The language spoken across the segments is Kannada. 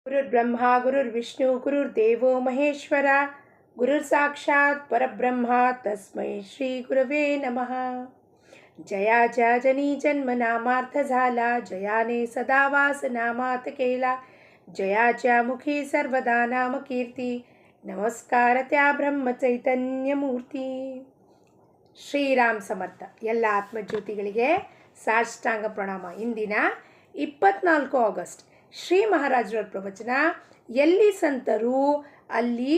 ಗುರುರ್ಬ್ರಹ್ಮ ಗುರುರ್ವಿಷ್ಣು ಗುರುರ್ದೇವೋ ಮಹೇಶ್ವರ ಗುರುರ್ ಸಾಕ್ಷಾತ್ ಪರಬ್ರಹ್ಮ ತಸ್ಮೈ ಶ್ರೀ गुरवे नमः. जयाच्या जनी जन्म नामार्थ झाला, जयाने सदा वास नामात केला, जयाच्या मुखी सर्वदा नाम कीर्ती, नमस्कार त्या ಬ್ರಹ್ಮ ಚೈತನ್ಯ ಮೂರ್ತಿ. ಶ್ರೀರಾಮ್ ಸಮರ್ಥ. ಎಲ್ಲ ಆತ್ಮಜ್ಯೋತಿಗಳಿಗೆ ಸಾಷ್ಟಾಂಗ ಪ್ರಣಾಮ. ಇಂದಿನ 24 ಆಗಸ್ಟ್ ಶ್ರೀ ಮಹಾರಾಜರ ಪ್ರವಚನ. ಎಲ್ಲಿ ಸಂತರು ಅಲ್ಲಿ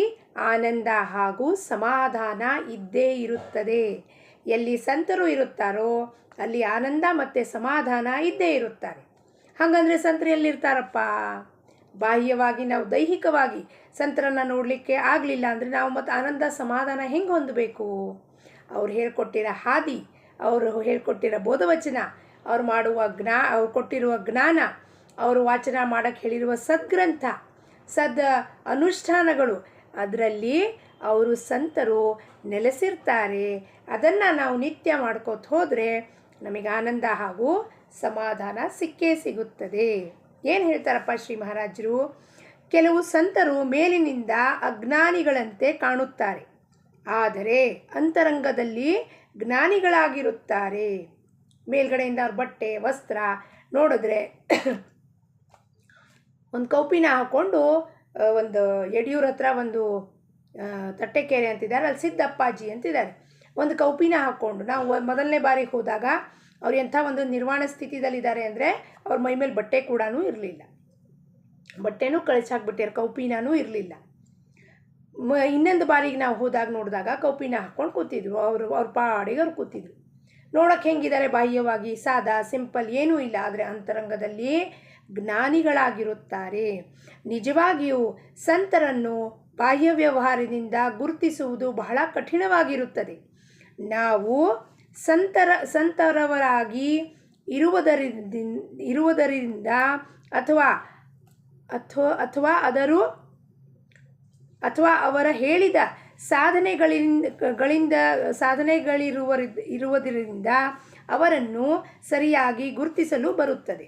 ಆನಂದ ಹಾಗೂ ಸಮಾಧಾನ ಇದ್ದೇ ಇರುತ್ತದೆ. ಎಲ್ಲಿ ಸಂತರು ಇರುತ್ತಾರೋ ಅಲ್ಲಿ ಆನಂದ ಮತ್ತು ಸಮಾಧಾನ ಇದ್ದೇ ಇರುತ್ತಾರೆ. ಹಾಗಂದರೆ ಸಂತರು ಎಲ್ಲಿರ್ತಾರಪ್ಪ? ಬಾಹ್ಯವಾಗಿ ನಾವು ದೈಹಿಕವಾಗಿ ಸಂತರನ್ನು ನೋಡಲಿಕ್ಕೆ ಆಗಲಿಲ್ಲ ಅಂದರೆ ನಾವು ಮತ್ತು ಆನಂದ ಸಮಾಧಾನ ಹೆಂಗೆ ಹೊಂದಬೇಕು? ಅವ್ರು ಹೇಳ್ಕೊಟ್ಟಿರೋ ಹಾದಿ, ಅವರು ಹೇಳ್ಕೊಟ್ಟಿರೋ ಬೋಧವಚನ, ಅವ್ರು ಅವ್ರು ಕೊಟ್ಟಿರುವ ಜ್ಞಾನ, ಅವರು ವಾಚನ ಮಾಡೋಕ್ಕೆ ಹೇಳಿರುವ ಸದ್ಗ್ರಂಥ, ಅನುಷ್ಠಾನಗಳು, ಅದರಲ್ಲಿ ಅವರು ಸಂತರು ನೆಲೆಸಿರ್ತಾರೆ. ಅದನ್ನು ನಾವು ನಿತ್ಯ ಮಾಡ್ಕೋತ ಹೋದರೆ ನಮಗೆ ಆನಂದ ಹಾಗೂ ಸಮಾಧಾನ ಸಿಕ್ಕೇ ಸಿಗುತ್ತದೆ. ಏನು ಹೇಳ್ತಾರಪ್ಪ ಶ್ರೀ ಮಹಾರಾಜರು? ಕೆಲವು ಸಂತರು ಮೇಲಿನಿಂದ ಅಜ್ಞಾನಿಗಳಂತೆ ಕಾಣುತ್ತಾರೆ, ಆದರೆ ಅಂತರಂಗದಲ್ಲಿ ಜ್ಞಾನಿಗಳಾಗಿರುತ್ತಾರೆ. ಮೇಲ್ಗಡೆಯಿಂದ ಅವ್ರ ಬಟ್ಟೆ ವಸ್ತ್ರ ನೋಡಿದ್ರೆ ಒಂದು ಕೌಪಿನ ಹಾಕ್ಕೊಂಡು, ಒಂದು ಯಡಿಯೂರ ಹತ್ರ ಒಂದು ತಟ್ಟೆಕೆರೆ ಅಂತಿದ್ದಾರೆ, ಅಲ್ಲಿ ಸಿದ್ದಪ್ಪಾಜಿ ಅಂತಿದ್ದಾರೆ, ಒಂದು ಕೌಪಿನ ಹಾಕ್ಕೊಂಡು ನಾವು ಮೊದಲನೇ ಬಾರಿಗೆ ಹೋದಾಗ ಅವ್ರು ಎಂಥ ಒಂದು ನಿರ್ವಾಣ ಸ್ಥಿತಿದಲ್ಲಿದ್ದಾರೆ ಅಂದರೆ ಅವ್ರ ಮೈ ಮೇಲೆ ಬಟ್ಟೆ ಕೂಡ ಇರಲಿಲ್ಲ, ಬಟ್ಟೆನೂ ಕಳಿಸಾಕ್ಬಿಟ್ಟಿರೋ, ಕೌಪಿನೂ ಇರಲಿಲ್ಲ. ಇನ್ನೊಂದು ಬಾರಿಗೆ ನಾವು ಹೋದಾಗ ನೋಡಿದಾಗ ಕೌಪಿನ ಹಾಕ್ಕೊಂಡು ಕೂತಿದ್ರು. ಅವ್ರ ಪಾಡಿಗೆ ಅವ್ರು ಕೂತಿದ್ರು. ನೋಡೋಕ್ಕೆ ಹೆಂಗಿದ್ದಾರೆ? ಬಾಹ್ಯವಾಗಿ ಸಾದಾ ಸಿಂಪಲ್, ಏನೂ ಇಲ್ಲ, ಆದರೆ ಅಂತರಂಗದಲ್ಲಿ ಜ್ಞಾನಿಗಳಾಗಿರುತ್ತಾರೆ. ನಿಜವಾಗಿಯೂ ಸಂತರನ್ನು ಬಾಹ್ಯ ವ್ಯವಹಾರದಿಂದ ಗುರುತಿಸುವುದು ಬಹಳ ಕಠಿಣವಾಗಿರುತ್ತದೆ. ನಾವು ಸಂತರವರಾಗಿ ಇರುವುದರಿಂದ ಅಥವಾ ಅವರ ಹೇಳಿದ ಸಾಧನೆಗಳಿರುವುದರಿಂದ ಅವರನ್ನು ಸರಿಯಾಗಿ ಗುರುತಿಸಲು ಬರುತ್ತದೆ.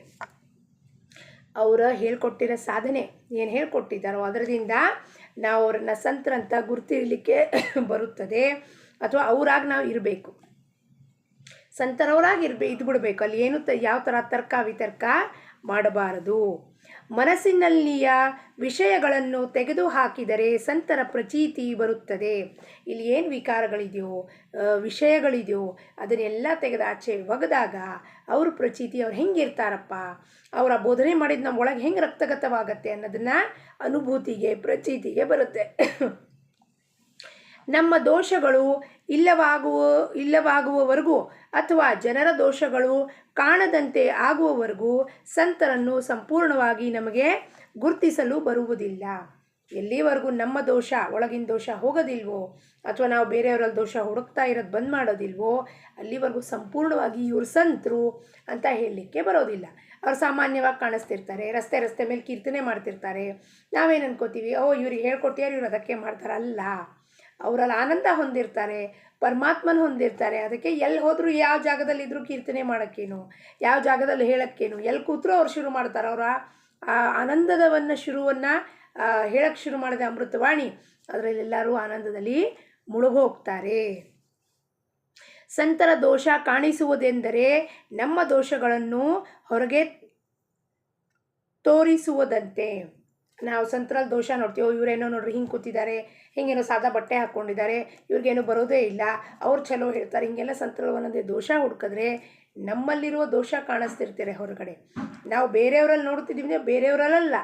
ಅವರ ಹೇಳ್ಕೊಟ್ಟಿರೋ ಸಾಧನೆ ಏನು ಹೇಳ್ಕೊಟ್ಟಿದ್ದಾರೋ ಅದರಿಂದ ನಾವು ಅವರನ್ನು ಸಂತರಂತ ಗುರುತಿರಲಿಕ್ಕೆ ಬರುತ್ತದೆ. ಅಥವಾ ಅವರಾಗಿ ನಾವು ಇರಬೇಕು, ಸಂತರವರಾಗಿ ಇದ್ಬಿಡ್ಬೇಕು. ಅಲ್ಲಿ ಏನು ಯಾವ ಥರ ತರ್ಕ ವಿತರ್ಕ ಮಾಡಬಾರದು. ಮನಸ್ಸಿನಲ್ಲಿಯ ವಿಷಯಗಳನ್ನು ತೆಗೆದು ಹಾಕಿದರೆ ಸಂತರ ಪ್ರಚೀತಿ ಬರುತ್ತದೆ. ಇಲ್ಲಿ ಏನು ವಿಕಾರಗಳಿದೆಯೋ, ವಿಷಯಗಳಿದೆಯೋ, ಅದನ್ನೆಲ್ಲ ತೆಗೆದು ಆಚೆ ಒಗೆದಾಗ ಅವ್ರ ಪ್ರಚೀತಿ, ಅವ್ರು ಹೆಂಗಿರ್ತಾರಪ್ಪ, ಅವರ ಬೋಧನೆ ಮಾಡಿದ ನಮ್ಮ ಒಳಗೆ ಹೆಂಗೆ ರಕ್ತಗತವಾಗತ್ತೆ ಅನ್ನೋದನ್ನು ಅನುಭೂತಿಗೆ, ಪ್ರಚೀತಿಗೆ ಬರುತ್ತೆ. ನಮ್ಮ ದೋಷಗಳು ಇಲ್ಲವಾಗುವವರೆಗೂ ಅಥವಾ ಜನರ ದೋಷಗಳು ಕಾಣದಂತೆ ಆಗುವವರೆಗೂ ಸಂತರನ್ನು ಸಂಪೂರ್ಣವಾಗಿ ನಮಗೆ ಗುರುತಿಸಲು ಬರುವುದಿಲ್ಲ. ಎಲ್ಲಿವರೆಗೂ ನಮ್ಮ ದೋಷ, ಒಳಗಿನ ದೋಷ ಹೋಗೋದಿಲ್ವೋ, ಅಥವಾ ನಾವು ಬೇರೆಯವರಲ್ಲಿ ದೋಷ ಹುಡುಕ್ತಾ ಇರೋದು ಬಂದ್ ಮಾಡೋದಿಲ್ವೋ, ಅಲ್ಲಿವರೆಗೂ ಸಂಪೂರ್ಣವಾಗಿ ಇವ್ರು ಸಂತರು ಅಂತ ಹೇಳಲಿಕ್ಕೆ ಬರೋದಿಲ್ಲ. ಅವ್ರು ಸಾಮಾನ್ಯವಾಗಿ ಕಾಣಿಸ್ತಿರ್ತಾರೆ, ರಸ್ತೆ ಮೇಲೆ ಕೀರ್ತನೆ ಮಾಡ್ತಿರ್ತಾರೆ. ನಾವೇನು ಅನ್ಕೋತೀವಿ, ಇವ್ರಿಗೆ ಹೇಳ್ಕೊಟ್ಟಿಯಾರು, ಇವ್ರು ಅದಕ್ಕೆ ಮಾಡ್ತಾರೆ. ಅಲ್ಲ, ಅವರಲ್ಲಿ ಆನಂದ ಹೊಂದಿರ್ತಾರೆ, ಪರಮಾತ್ಮನ ಹೊಂದಿರ್ತಾರೆ. ಅದಕ್ಕೆ ಎಲ್ಲಿ ಹೋದರೂ, ಯಾವ ಜಾಗದಲ್ಲಿದ್ದರೂ ಕೀರ್ತನೆ ಮಾಡೋಕ್ಕೇನು, ಯಾವ ಜಾಗದಲ್ಲಿ ಹೇಳೋಕ್ಕೇನು, ಎಲ್ಲಿ ಕೂತ್ರೂ ಅವ್ರು ಶುರು ಮಾಡ್ತಾರೆ. ಅವರ ಆ ಆನಂದದವನ್ನು ಹೇಳಕ್ಕೆ ಶುರು ಮಾಡಿದ ಅಮೃತವಾಣಿ, ಅದರಲ್ಲೆಲ್ಲರೂ ಆನಂದದಲ್ಲಿ ಮುಳುಗೋಗ್ತಾರೆ. ಸಂತರ ದೋಷ ಕಾಣಿಸುವುದೆಂದರೆ ನಮ್ಮ ದೋಷಗಳನ್ನು ಹೊರಗೆ ತೋರಿಸುವುದಂತೆ. ನಾವು ಸಂತರಲ್ಲಿ ದೋಷ ನೋಡ್ತೀವೋ, ಇವರೇನೋ ನೋಡ್ರಿ ಹಿಂಗೆ ಕೂತಿದ್ದಾರೆ, ಹಿಂಗೇನೋ ಸಾದಾ ಬಟ್ಟೆ ಹಾಕ್ಕೊಂಡಿದ್ದಾರೆ, ಇವ್ರಿಗೇನೋ ಬರೋದೇ ಇಲ್ಲ, ಅವ್ರು ಚಲೋ ಹೇಳ್ತಾರೆ, ಹಿಂಗೆಲ್ಲ ಸಂತರಲ್ಲಿ ಒಂದೊಂದೇ ದೋಷ ಹುಡ್ಕಿದ್ರೆ ನಮ್ಮಲ್ಲಿರುವ ದೋಷ ಕಾಣಿಸ್ತಿರ್ತಾರೆ ಹೊರಗಡೆ. ನಾವು ಬೇರೆಯವರಲ್ಲಿ ನೋಡ್ತಿದ್ದೀವಿ, ಬೇರೆಯವರಲ್ಲ,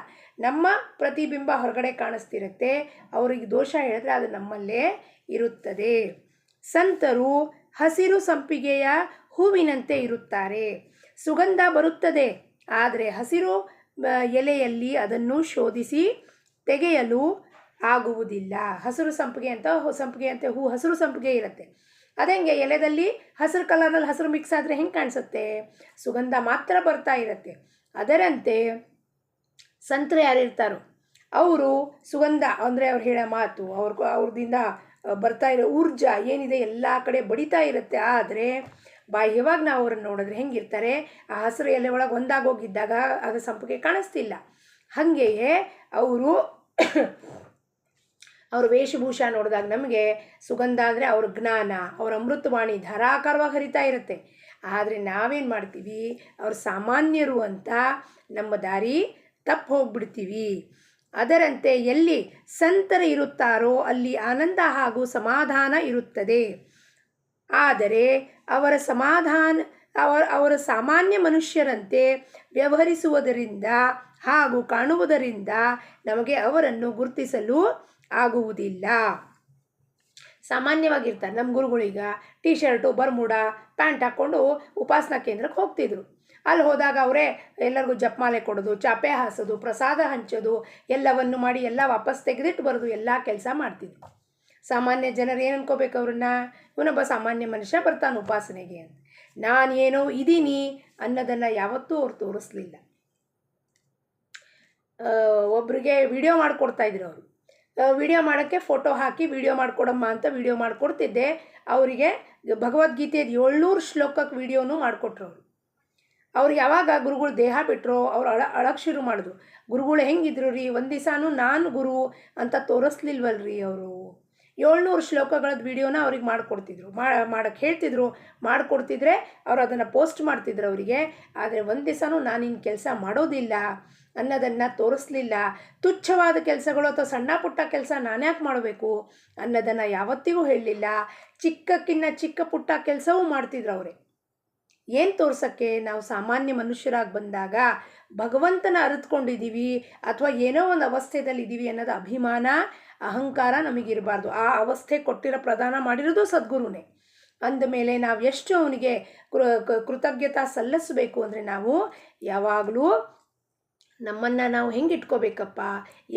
ನಮ್ಮ ಪ್ರತಿಬಿಂಬ ಹೊರಗಡೆ ಕಾಣಿಸ್ತಿರುತ್ತೆ. ಅವ್ರಿಗೆ ದೋಷ ಹೇಳಿದ್ರೆ ಅದು ನಮ್ಮಲ್ಲೇ ಇರುತ್ತದೆ. ಸಂತರು ಹಸಿರು ಸಂಪಿಗೆಯ ಹೂವಿನಂತೆ ಇರುತ್ತಾರೆ. ಸುಗಂಧ ಬರುತ್ತದೆ, ಆದರೆ ಹಸಿರು ಎಲೆಯಲ್ಲಿ ಅದನ್ನು ಶೋಧಿಸಿ ತೆಗೆಯಲು ಆಗುವುದಿಲ್ಲ. ಹಸಿರು ಸಂಪಿಗೆ ಅಂತ ಹೂ ಹಸಿರು ಸಂಪಿಗೆ ಇರುತ್ತೆ. ಅದಂಗೆ ಎಲೆದಲ್ಲಿ ಹಸಿರು ಕಲರ್ನಲ್ಲಿ ಹಸಿರು ಮಿಕ್ಸ್ ಆದರೆ ಹೆಂಗೆ ಕಾಣಿಸುತ್ತೆ? ಸುಗಂಧ ಮಾತ್ರ ಬರ್ತಾ ಇರುತ್ತೆ. ಅದರಂತೆ ಸಂತರು ಯಾರಿರ್ತಾರೋ ಅವರು ಸುಗಂಧ ಅಂದರೆ ಅವ್ರು ಹೇಳೋ ಮಾತು, ಅವ್ರದಿಂದ ಬರ್ತಾ ಇರೋ ಊರ್ಜಾ ಏನಿದೆ ಎಲ್ಲ ಕಡೆ ಬಡಿತಾ ಇರುತ್ತೆ. ಆದರೆ ಬಾಹ್ಯವಾಗಿ ನಾವು ಅವ್ರನ್ನ ನೋಡಿದ್ರೆ ಹೆಂಗಿರ್ತಾರೆ, ಆ ಹಸಿರು ಎಲೆ ಒಳಗೆ ಒಂದಾಗೋಗಿದ್ದಾಗ ಅದು ಸಂಪಿಗೆ ಕಾಣಿಸ್ತಿಲ್ಲ. ಹಾಗೆಯೇ ಅವರು ಅವ್ರ ವೇಷಭೂಷ ನೋಡಿದಾಗ ನಮಗೆ ಸುಗಂಧ ಅಂದರೆ ಅವ್ರ ಜ್ಞಾನ, ಅವ್ರ ಅಮೃತವಾಣಿ ಧಾರಾಕಾರವಾಗಿ ಹರಿತಾ ಇರುತ್ತೆ. ಆದರೆ ನಾವೇನು ಮಾಡ್ತೀವಿ, ಅವ್ರು ಸಾಮಾನ್ಯರು ಅಂತ ನಮ್ಮ ದಾರಿ ತಪ್ಪು ಹೋಗ್ಬಿಡ್ತೀವಿ. ಅದರಂತೆ ಎಲ್ಲಿ ಸಂತರು ಇರುತ್ತಾರೋ ಅಲ್ಲಿ ಆನಂದ ಹಾಗೂ ಸಮಾಧಾನ ಇರುತ್ತದೆ. ಆದರೆ ಅವರ ಸಾಮಾನ್ಯ ಮನುಷ್ಯರಂತೆ ವ್ಯವಹರಿಸುವುದರಿಂದ ಹಾಗೂ ಕಾಣುವುದರಿಂದ ನಮಗೆ ಅವರನ್ನು ಗುರುತಿಸಲು ಆಗುವುದಿಲ್ಲ. ಸಾಮಾನ್ಯವಾಗಿರ್ತಾರೆ ನಮ್ಮ ಗುರುಗಳೀಗ ಟೀ ಶರ್ಟು ಬರ್ಮುಡ ಪ್ಯಾಂಟ್ ಹಾಕ್ಕೊಂಡು ಉಪಾಸನಾ ಕೇಂದ್ರಕ್ಕೆ ಹೋಗ್ತಿದ್ರು. ಅಲ್ಲಿ ಹೋದಾಗ ಅವರೇ ಎಲ್ಲರಿಗೂ ಜಪಮಾಲೆ ಕೊಡೋದು, ಚಾಪೆ ಹಾಸೋದು, ಪ್ರಸಾದ ಹಂಚೋದು ಎಲ್ಲವನ್ನು ಮಾಡಿ ಎಲ್ಲ ವಾಪಸ್ ತೆಗೆದಿಟ್ಟು ಬರೋದು, ಎಲ್ಲ ಕೆಲಸ ಮಾಡ್ತಿದ್ರು. ಸಾಮಾನ್ಯ ಜನರು ಏನು ಅನ್ಕೋಬೇಕು ಅವ್ರನ್ನ, ಇವನೊಬ್ಬ ಸಾಮಾನ್ಯ ಮನುಷ್ಯ ಬರ್ತಾನೆ ಉಪಾಸನೆಗೆ ಅಂತ. ನಾನೇನೋ ಇದ್ದೀನಿ ಅನ್ನೋದನ್ನು ಯಾವತ್ತೂ ಅವ್ರು ತೋರಿಸ್ಲಿಲ್ಲ. ಒಬ್ರಿಗೆ ವಿಡಿಯೋ ಮಾಡಿಕೊಡ್ತಾಯಿದ್ರು ಅವರು. ವಿಡಿಯೋ ಮಾಡೋಕ್ಕೆ ಫೋಟೋ ಹಾಕಿ ವಿಡಿಯೋ ಮಾಡಿಕೊಡಮ್ಮ ಅಂತ ವಿಡಿಯೋ ಮಾಡಿಕೊಡ್ತಿದ್ದೆ. ಅವರಿಗೆ ಭಗವದ್ಗೀತೆಯ 700 ಶ್ಲೋಕಕ್ಕೆ ವಿಡಿಯೋನೂ ಮಾಡಿಕೊಟ್ರು ಅವರು. ಅವ್ರಿಗೆ ಯಾವಾಗ ಗುರುಗಳು ದೇಹ ಬಿಟ್ಟರು ಅವ್ರು ಅಳಕ್ಕೆ ಶುರು ಮಾಡಿದ್ರು. ಗುರುಗಳು ಹೆಂಗಿದ್ರು ರೀ, ಒಂದು ದಿವಸನೂ ನಾನು ಗುರು ಅಂತ ತೋರಿಸ್ಲಿಲ್ವಲ್ರಿ ಅವರು. 700 ಶ್ಲೋಕಗಳದ್ದು ವಿಡಿಯೋನ ಅವ್ರಿಗೆ ಮಾಡಿಕೊಡ್ತಿದ್ರು, ಮಾಡೋಕ್ಕೆ ಹೇಳ್ತಿದ್ರು, ಮಾಡಿಕೊಡ್ತಿದ್ರೆ ಅವ್ರು ಅದನ್ನು ಪೋಸ್ಟ್ ಮಾಡ್ತಿದ್ರು ಅವರಿಗೆ. ಆದರೆ ಒಂದು ದಿವಸನೂ ನಾನಿನ್ನು ಕೆಲಸ ಮಾಡೋದಿಲ್ಲ ಅನ್ನೋದನ್ನು ತೋರಿಸ್ಲಿಲ್ಲ. ತುಚ್ಛವಾದ ಕೆಲಸಗಳು ಅಥವಾ ಸಣ್ಣ ಪುಟ್ಟ ಕೆಲಸ ನಾನ್ಯಾಕೆ ಮಾಡಬೇಕು ಅನ್ನೋದನ್ನು ಯಾವತ್ತಿಗೂ ಹೇಳಲಿಲ್ಲ. ಚಿಕ್ಕಕ್ಕಿನ್ನ ಚಿಕ್ಕ ಪುಟ್ಟ ಕೆಲಸವೂ ಮಾಡ್ತಿದ್ರು ಅವರೇ. ಏನು ತೋರ್ಸೋಕ್ಕೆ, ನಾವು ಸಾಮಾನ್ಯ ಮನುಷ್ಯರಾಗಿ ಬಂದಾಗ ಭಗವಂತನ ಅರಿತುಕೊಂಡಿದ್ದೀವಿ ಅಥವಾ ಏನೋ ಒಂದು ಅವಸ್ಥೆಯಲ್ಲಿ ಇದ್ದೀವಿ ಅನ್ನೋದು ಅಭಿಮಾನ ಅಹಂಕಾರ ನಮಗಿರಬಾರ್ದು. ಆ ಅವಸ್ಥೆ ಕೊಟ್ಟಿರೋ ಪ್ರದಾನ ಮಾಡಿರೋದು ಸದ್ಗುರುನೇ. ಅಂದಮೇಲೆ ನಾವು ಎಷ್ಟು ಅವನಿಗೆ ಕೃತಜ್ಞತಾ ಸಲ್ಲಿಸಬೇಕು ಅಂದರೆ ನಾವು ಯಾವಾಗಲೂ ನಮ್ಮನ್ನು ನಾವು ಹೆಂಗೆ ಇಟ್ಕೋಬೇಕಪ್ಪ,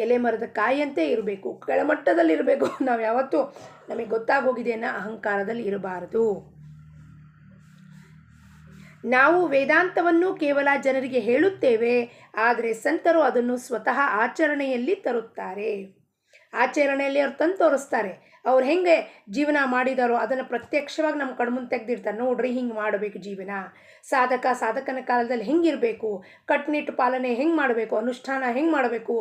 ಎಲೆ ಮರದ ಕಾಯಿಯಂತೆ ಇರಬೇಕು, ಕೆಳಮಟ್ಟದಲ್ಲಿರಬೇಕು. ನಾವು ಯಾವತ್ತೂ ನಮಗೆ ಗೊತ್ತಾಗೋಗಿದೆ ಅನ್ನೋ ಅಹಂಕಾರದಲ್ಲಿ ಇರಬಾರದು. ನಾವು ವೇದಾಂತವನ್ನು ಕೇವಲ ಜನರಿಗೆ ಹೇಳುತ್ತೇವೆ, ಆದರೆ ಸಂತರು ಅದನ್ನು ಸ್ವತಃ ಆಚರಣೆಯಲ್ಲಿ ತರುತ್ತಾರೆ. ಆಚರಣೆಯಲ್ಲಿ ಅವ್ರು ತಂದು ತೋರಿಸ್ತಾರೆ. ಅವ್ರು ಹೆಂಗೆ ಜೀವನ ಮಾಡಿದಾರೋ ಅದನ್ನು ಪ್ರತ್ಯಕ್ಷವಾಗಿ ನಮ್ಮ ಕಣ್ಮುಂದೆ ತೆಗೆದಿರ್ತಾರೆ. ನೋಡ್ರಿ ಹಿಂಗೆ ಮಾಡಬೇಕು ಜೀವನ, ಸಾಧಕನ ಕಾಲದಲ್ಲಿ ಹೆಂಗಿರಬೇಕು, ಕಟ್ಟುನಿಟ್ಟು ಪಾಲನೆ ಹೆಂಗೆ ಮಾಡಬೇಕು, ಅನುಷ್ಠಾನ ಹೆಂಗೆ ಮಾಡಬೇಕು,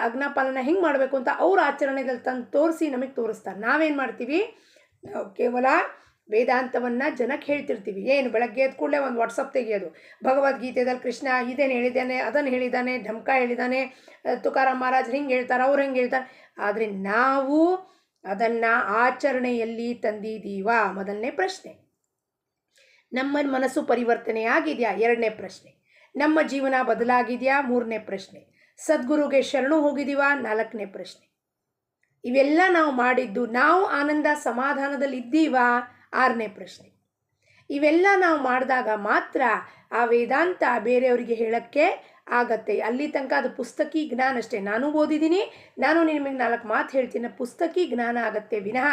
ಆಜ್ಞಾಪಾಲನ ಹೆಂಗೆ ಮಾಡಬೇಕು ಅಂತ ಅವ್ರ ಆಚರಣೆದಲ್ಲಿ ತಂದು ತೋರಿಸಿ ನಮಗೆ ತೋರಿಸ್ತಾರೆ. ನಾವೇನು ಮಾಡ್ತೀವಿ, ನಾವು ಕೇವಲ ವೇದಾಂತವನ್ನು ಜನಕ್ಕೆ ಹೇಳ್ತಿರ್ತೀವಿ. ಏನು ಬೆಳಗ್ಗೆ ಎದ್ದ ಕೂಡಲೇ ಒಂದು ವಾಟ್ಸಪ್ ತೆಗೆಯೋದು, ಭಗವದ್ಗೀತೆಯಲ್ಲಿ ಕೃಷ್ಣ ಇದೇನು ಹೇಳಿದ್ದಾನೆ, ಅದನ್ನು ಹೇಳಿದ್ದಾನೆ, ಢಮ್ಕ ಹೇಳಿದ್ದಾನೆ, ತುಕಾರಾಮ್ ಮಹಾರಾಜ್ ಹಿಂಗೆ ಹೇಳ್ತಾರೆ, ಅವ್ರು ಹೆಂಗೆ ಹೇಳ್ತಾರೆ. ಆದರೆ ನಾವು ಅದನ್ನು ಆಚರಣೆಯಲ್ಲಿ ತಂದಿದ್ದೀವಾ? ಮೊದಲನೇ ಪ್ರಶ್ನೆ. ನಮ್ಮ ಮನಸ್ಸು ಪರಿವರ್ತನೆ ಆಗಿದೆಯಾ? ಎರಡನೇ ಪ್ರಶ್ನೆ. ನಮ್ಮ ಜೀವನ ಬದಲಾಗಿದೆಯಾ? ಮೂರನೇ ಪ್ರಶ್ನೆ. ಸದ್ಗುರುಗೆ ಶರಣು ಹೋಗಿದ್ದೀವಾ? ನಾಲ್ಕನೇ ಪ್ರಶ್ನೆ. ಇವೆಲ್ಲ ನಾವು ಮಾಡಿದ್ದು ನಾವು ಆನಂದ ಸಮಾಧಾನದಲ್ಲಿ ಇದ್ದೀವಾ? ಆರನೇ ಪ್ರಶ್ನೆ. ಇವೆಲ್ಲ ನಾವು ಮಾಡಿದಾಗ ಮಾತ್ರ ಆ ವೇದಾಂತ ಬೇರೆಯವರಿಗೆ ಹೇಳೋಕ್ಕೆ ಆಗತ್ತೆ. ಅಲ್ಲಿ ತನಕ ಅದು ಪುಸ್ತಕಿ ಜ್ಞಾನ ಅಷ್ಟೇ. ನಾನು ಓದಿದ್ದೀನಿ, ನಾನು ನಿಮಗೆ 4 ಮಾತು ಹೇಳ್ತೀನಿ, ಪುಸ್ತಕಿ ಜ್ಞಾನ ಆಗತ್ತೆ ವಿನಃ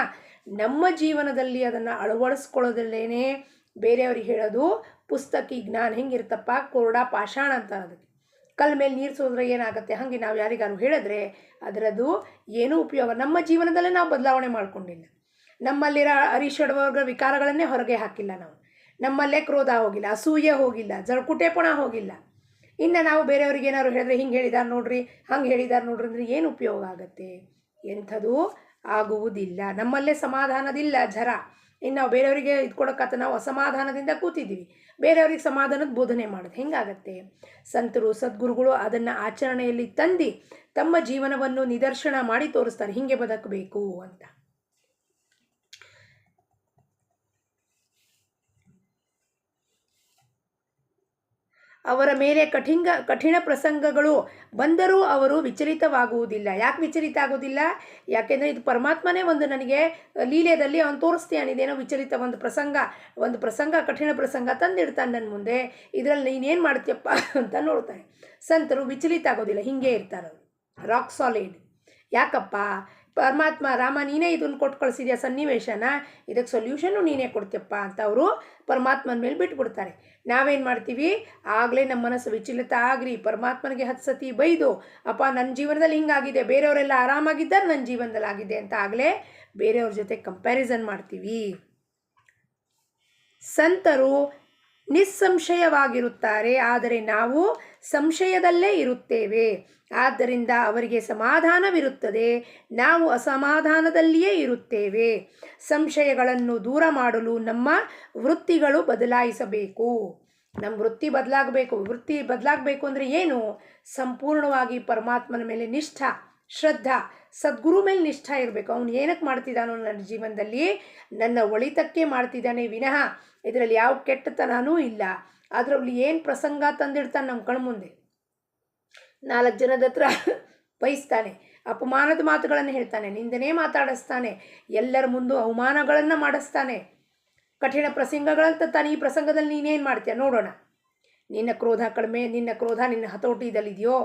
ನಮ್ಮ ಜೀವನದಲ್ಲಿ ಅದನ್ನು ಅಳವಡಿಸ್ಕೊಳ್ಳೋದಲ್ಲೇನೆ ಬೇರೆಯವ್ರಿಗೆ ಹೇಳೋದು ಪುಸ್ತಕಿ ಜ್ಞಾನ. ಹೆಂಗಿರ್ತಪ್ಪ, ಕೋರಡ ಪಾಷಾಣ ಅಂತ. ಅದಕ್ಕೆ ಕಲ್ ಮೇಲೆ ನೀರು ಸೋದ್ರೆ ಏನಾಗುತ್ತೆ, ಹಾಗೆ ನಾವು ಯಾರಿಗಾರು ಹೇಳಿದ್ರೆ ಅದರದ್ದು ಏನೂ ಉಪಯೋಗ. ನಮ್ಮ ಜೀವನದಲ್ಲೇ ನಾವು ಬದಲಾವಣೆ ಮಾಡಿಕೊಂಡಿಲ್ಲ. ನಮ್ಮಲ್ಲಿರೋ ಅರಿಷಡ್ವರ್ಗ ವಿಕಾರಗಳನ್ನೇ ಹೊರಗೆ ಹಾಕಿಲ್ಲ ನಾವು. ನಮ್ಮಲ್ಲೇ ಕ್ರೋಧ ಹೋಗಿಲ್ಲ, ಅಸೂಯೆ ಹೋಗಿಲ್ಲ, ಜಳಕುಟೆಪಣ ಹೋಗಿಲ್ಲ. ಇನ್ನು ನಾವು ಬೇರೆಯವ್ರಿಗೆ ಏನಾದ್ರು ಹೇಳಿದ್ರೆ ಹಿಂಗೆ ಹೇಳಿದಾರೆ ನೋಡ್ರಿ, ಹಂಗೆ ಹೇಳಿದಾರೆ ನೋಡ್ರಿ ಅಂದರೆ ಏನು ಉಪಯೋಗ ಆಗುತ್ತೆ? ಎಂಥದ್ದು ಆಗುವುದಿಲ್ಲ. ನಮ್ಮಲ್ಲೇ ಸಮಾಧಾನದಿಲ್ಲ ಜರ. ಇನ್ನು ನಾವು ಬೇರೆಯವರಿಗೆ ಇದು ಕೊಡೋಕ್ಕತ್ತ ನಾವು ಅಸಮಾಧಾನದಿಂದ ಕೂತಿದ್ದೀವಿ, ಬೇರೆಯವ್ರಿಗೆ ಸಮಾಧಾನದ ಬೋಧನೆ ಮಾಡೋದು ಹೆಂಗಾಗತ್ತೆ? ಸಂತರು ಸದ್ಗುರುಗಳು ಅದನ್ನು ಆಚರಣೆಯಲ್ಲಿ ತಂದು ತಮ್ಮ ಜೀವನವನ್ನು ನಿದರ್ಶನ ಮಾಡಿ ತೋರಿಸ್ತಾರೆ, ಹಿಂಗೆ ಬದುಕಬೇಕು ಅಂತ. ಅವರ ಮೇಲೆ ಕಠಿಣ ಪ್ರಸಂಗಗಳು ಬಂದರೂ ಅವರು ವಿಚಲಿತವಾಗುವುದಿಲ್ಲ. ಯಾಕೆ ವಿಚಲಿತ ಆಗೋದಿಲ್ಲ? ಯಾಕೆಂದರೆ ಇದು ಪರಮಾತ್ಮನೇ ಒಂದು ನನಗೆ ಲೀಲೆಯಲ್ಲಿ ಅವನು ತೋರಿಸ್ತಾನೆ. ಇದೇನೋ ವಿಚಲಿತ ಒಂದು ಪ್ರಸಂಗ ಕಠಿಣ ಪ್ರಸಂಗ ತಂದಿಡ್ತಾನೆ ನನ್ನ ಮುಂದೆ, ಇದರಲ್ಲಿ ನೀನೇನು ಮಾಡ್ತೀಯಪ್ಪ ಅಂತ ನೋಡ್ತಾನೆ. ಸಂತರು ವಿಚಲಿತ ಆಗೋದಿಲ್ಲ, ಹಿಂಗೆ ಇರ್ತಾರೆ ಅವರು, ರಾಕ್ ಸಾಲಿಡ್. ಯಾಕಪ್ಪ? ಪರಮಾತ್ಮ ರಾಮ ನೀನೇ ಇದನ್ನು ಕೊಟ್ಟು ಕಳಿಸಿದ್ಯಾ ಸನ್ನಿವೇಶನ, ಇದಕ್ಕೆ ಸೊಲ್ಯೂಷನ್ನು ನೀನೇ ಕೊಡ್ತೀಯಪ್ಪ ಅಂತ ಅವರು ಪರಮಾತ್ಮನ ಮೇಲೆ ಬಿಟ್ಬಿಡ್ತಾರೆ. ನಾವೇನು ಮಾಡ್ತೀವಿ? ಆಗಲೇ ನಮ್ಮ ಮನಸ್ಸು ವಿಚಲಿತ ಆಗ್ರಿ ಪರಮಾತ್ಮನಿಗೆ 10 ಸತಿ ಬೈದು, ಅಪ್ಪ ನನ್ನ ಜೀವನದಲ್ಲಿ ಹಿಂಗಾಗಿದೆ, ಬೇರೆಯವರೆಲ್ಲ ಆರಾಮಾಗಿದ್ದಾರೆ, ನನ್ನ ಜೀವನದಲ್ಲಿ ಆಗಿದೆ ಅಂತ ಆಗಲೇ ಬೇರೆಯವ್ರ ಜೊತೆ ಕಂಪ್ಯಾರಿಸನ್ ಮಾಡ್ತೀವಿ. ಸಂತರು ನಿಸ್ಸಂಶಯವಾಗಿರುತ್ತಾರೆ, ಆದರೆ ನಾವು ಸಂಶಯದಲ್ಲೇ ಇರುತ್ತೇವೆ. ಆದ್ದರಿಂದ ಅವರಿಗೆ ಸಮಾಧಾನವಿರುತ್ತದೆ, ನಾವು ಅಸಮಾಧಾನದಲ್ಲಿಯೇ ಇರುತ್ತೇವೆ. ಸಂಶಯಗಳನ್ನು ದೂರ ಮಾಡಲು ನಮ್ಮ ವೃತ್ತಿಗಳು ಬದಲಾಯಿಸಬೇಕು. ನಮ್ಮ ವೃತ್ತಿ ಬದಲಾಗಬೇಕು. ವೃತ್ತಿ ಬದಲಾಗಬೇಕು ಅಂದರೆ ಏನು? ಸಂಪೂರ್ಣವಾಗಿ ಪರಮಾತ್ಮನ ಮೇಲೆ ನಿಷ್ಠ, ಶ್ರದ್ಧಾ, ಸದ್ಗುರು ಮೇಲೆ ನಿಷ್ಠ ಇರಬೇಕು. ಅವನು ಏನಕ್ಕೆ ಮಾಡ್ತಿದ್ದಾನೋ ನನ್ನ ಜೀವನದಲ್ಲಿ, ನನ್ನ ಒಳಿತಕ್ಕೆ ಮಾಡ್ತಿದ್ದಾನೆ ವಿನಃ ಇದರಲ್ಲಿ ಯಾವ ಕೆಟ್ಟತನೂ ಇಲ್ಲ. ಅದರಲ್ಲಿ ಏನು ಪ್ರಸಂಗ ತಂದಿಡ್ತಾನೆ ನಮ್ಮ ಕಣ್ಮುಂದೆ, 4 ಜನದ ಹತ್ರ ಬಯಸ್ತಾನೆ, ಅಪಮಾನದ ಮಾತುಗಳನ್ನು ಹೇಳ್ತಾನೆ, ನಿಂದನೆ ಮಾತಾಡಿಸ್ತಾನೆ, ಎಲ್ಲರ ಮುಂದೆ ಅವಮಾನಗಳನ್ನು ಮಾಡಿಸ್ತಾನೆ, ಕಠಿಣ ಪ್ರಸಂಗಗಳಂತ ತಾನೆ. ಈ ಪ್ರಸಂಗದಲ್ಲಿ ನೀನೇನು ಮಾಡ್ತೀಯ ನೋಡೋಣ. ನಿನ್ನ ಕ್ರೋಧ ಕಡಿಮೆ, ನಿನ್ನ ಕ್ರೋಧ ನಿನ್ನ ಹತೋಟಿಯದಲ್ಲಿದೆಯೋ,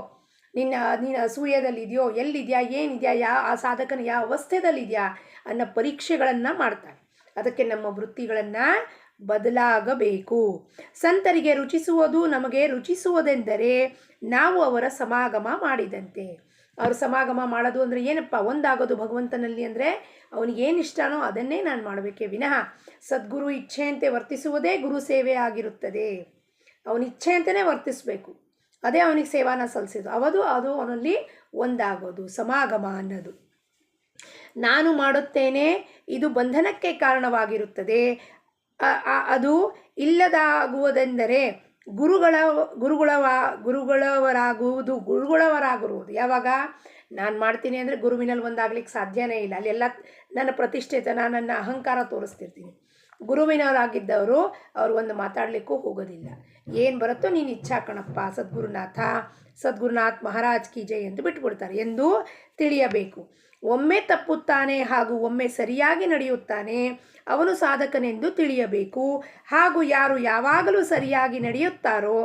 ನೀನು ಅಸೂಯದಲ್ಲಿದೆಯೋ, ಎಲ್ಲಿದೆಯಾ, ಏನಿದೆಯಾ, ಆ ಸಾಧಕನ ಯಾವ ಅವಸ್ಥೆದಲ್ಲಿದೆಯಾ ಅನ್ನೋ ಪರೀಕ್ಷೆಗಳನ್ನು ಮಾಡ್ತಾನೆ. ಅದಕ್ಕೆ ನಮ್ಮ ವೃತ್ತಿಗಳನ್ನು ಬದಲಾಗಬೇಕು. ಸಂತರಿಗೆ ರುಚಿಸುವುದು ನಮಗೆ ರುಚಿಸುವುದೆಂದರೆ ನಾವು ಅವರ ಸಮಾಗಮ ಮಾಡಿದಂತೆ. ಅವ್ರ ಸಮಾಗಮ ಮಾಡೋದು ಅಂದರೆ ಏನಪ್ಪ? ಒಂದಾಗೋದು ಭಗವಂತನಲ್ಲಿ ಅಂದರೆ ಅವನಿಗೇನು ಇಷ್ಟನೋ ಅದನ್ನೇ ನಾನು ಮಾಡಬೇಕೇ ವಿನಃ ಸದ್ಗುರು ಇಚ್ಛೆಯಂತೆ ವರ್ತಿಸುವುದೇ ಗುರು ಸೇವೆ ಆಗಿರುತ್ತದೆ. ಅವನ ಇಚ್ಛೆಯಂತೆಯೇ ವರ್ತಿಸಬೇಕು, ಅದೇ ಅವನಿಗೆ ಸೇವಾನ ಸಲ್ಲಿಸೋದು, ಅದು ಅವನಲ್ಲಿ ಒಂದಾಗೋದು ಸಮಾಗಮ ಅನ್ನೋದು. ನಾನು ಮಾಡುತ್ತೇನೆ ಇದು ಬಂಧನಕ್ಕೆ ಕಾರಣವಾಗಿರುತ್ತದೆ. ಅದು ಇಲ್ಲದಾಗುವುದೆಂದರೆ ಗುರುಗಳವರಾಗುವುದು. ಯಾವಾಗ ನಾನು ಮಾಡ್ತೀನಿ ಅಂದರೆ ಗುರುವಿನಲ್ಲಿ ಒಂದಾಗ್ಲಿಕ್ಕೆ ಸಾಧ್ಯನೇ ಇಲ್ಲ. ಅಲ್ಲೆಲ್ಲ ನನ್ನ ಪ್ರತಿಷ್ಠಿತನ, ನನ್ನ ಅಹಂಕಾರ ತೋರಿಸ್ತಿರ್ತೀನಿ. ಗುರುವಿನವರಾಗಿದ್ದವರು ಅವ್ರು ಒಂದು ಮಾತಾಡಲಿಕ್ಕೂ ಹೋಗೋದಿಲ್ಲ. ಏನು ಬರುತ್ತೋ ನೀನು ಇಚ್ಛಾ ಕಣಪ್ಪ, ಸದ್ಗುರುನಾಥ್ ಮಹಾರಾಜ್ ಕಿ ಜೈ ಎಂದು ಬಿಟ್ಟುಬಿಡ್ತಾರೆ ಎಂದು ತಿಳಿಯಬೇಕು. ಒಮ್ಮೆ ತಪ್ಪುತ್ತಾನೆ ಹಾಗೂ ಒಮ್ಮೆ ಸರಿಯಾಗಿ ನಡೆಯುತ್ತಾನೆ, ಅವನು ಸಾಧಕನೆಂದು ತಿಳಿಯಬೇಕು. ಹಾಗೂ ಯಾರು ಯಾವಾಗಲೂ ಸರಿಯಾಗಿ ನಡೆಯುತ್ತಾರೋ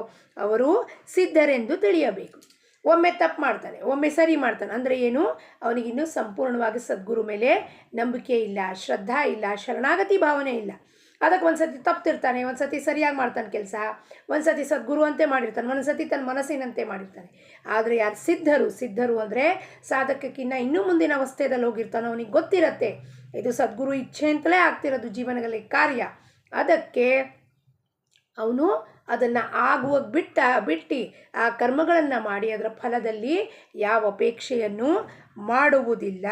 ಅವರು ಸಿದ್ಧರೆಂದು ತಿಳಿಯಬೇಕು. ಒಮ್ಮೆ ತಪ್ಪು ಮಾಡ್ತಾನೆ, ಒಮ್ಮೆ ಸರಿ ಮಾಡ್ತಾನೆ ಅಂದರೆ ಏನು? ಅವನಿಗಿನ್ನೂ ಸಂಪೂರ್ಣವಾಗಿ ಸದ್ಗುರು ಮೇಲೆ ನಂಬಿಕೆ ಇಲ್ಲ, ಶ್ರದ್ಧಾ ಇಲ್ಲ, ಶರಣಾಗತಿ ಭಾವನೆ ಇಲ್ಲ. ಅದಕ್ಕೆ ಒಂದು ಸತಿ ತಪ್ಪಿರ್ತಾನೆ, ಒಂದು ಸತಿ ಸರಿಯಾಗಿ ಮಾಡ್ತಾನೆ ಕೆಲಸ, ಒಂದು ಸತಿ ಸದ್ಗುರು ಅಂತೆ ಮಾಡಿರ್ತಾನೆ, ಒಂದು ಸತಿ ತನ್ನ ಮನಸ್ಸಿನಂತೆ ಮಾಡಿರ್ತಾನೆ. ಆದರೆ ಯಾರು ಸಿದ್ಧರು ಅಂದರೆ ಸಾಧಕಕ್ಕಿನ್ನ ಇನ್ನೂ ಮುಂದಿನ ಅವಸ್ಥೆಯಲ್ಲಿ ಹೋಗಿರ್ತಾನೆ, ಅವನಿಗೆ ಗೊತ್ತಿರತ್ತೆ ಇದು ಸದ್ಗುರು ಇಚ್ಛೆ ಅಂತಲೇ ಆಗ್ತಿರೋದು ಜೀವನದಲ್ಲಿ ಕಾರ್ಯ. ಅದಕ್ಕೆ ಅವನು ಅದನ್ನು ಆಗುವಾಗ ಬಿಟ್ಟು ಆ ಕರ್ಮಗಳನ್ನು ಮಾಡಿ ಅದರ ಫಲದಲ್ಲಿ ಯಾವ ಅಪೇಕ್ಷೆಯನ್ನು ಮಾಡುವುದಿಲ್ಲ.